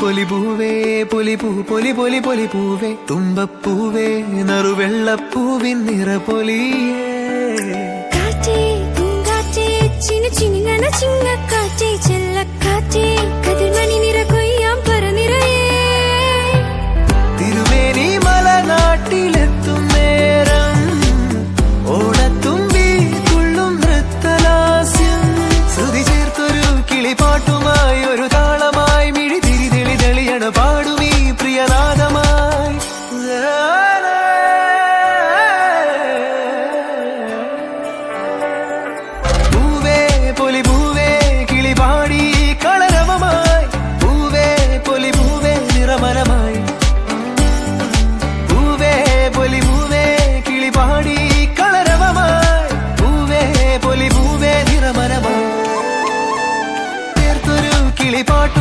പൊലിപൂവേ പൊലിപൂ പൊലി പൊലി പൊലിപൂവേ തുമ്പപ്പൂവേ നറുവെള്ളപ്പൂവിൻ നിറപൊലിയേ ചിങ്ങക്കാറ്റേ ചെല്ലക്കാറ്റേ കതിർമണി നിറ കൊയ്യാം പറനിറയേ തിരുമേനി മലനാട്ടിലെത്തും നേരം ഓണത്തുമ്പി തുള്ളും നൃത്തലാസ്യം ശ്രുതി ചേർത്തൊരു കിളിപ്പാട്ടുമായി ഒരു താളമായി മിഴി തിരി തെളി തെളിയണ പാടുമീ പ്രിയനാദമായി പൊലിപൂവേ കിളിപാടി കളരവമായി പൂവേ പൊലിപൂവേ നിറമരമായി പൂവേ പൊലിപൂവേ കിളിപാടി കളരവമായി പൂവേ പൊലിപൂവേ നിറമരമായി ചേർത്തൊരു കിളിപ്പാട്ടു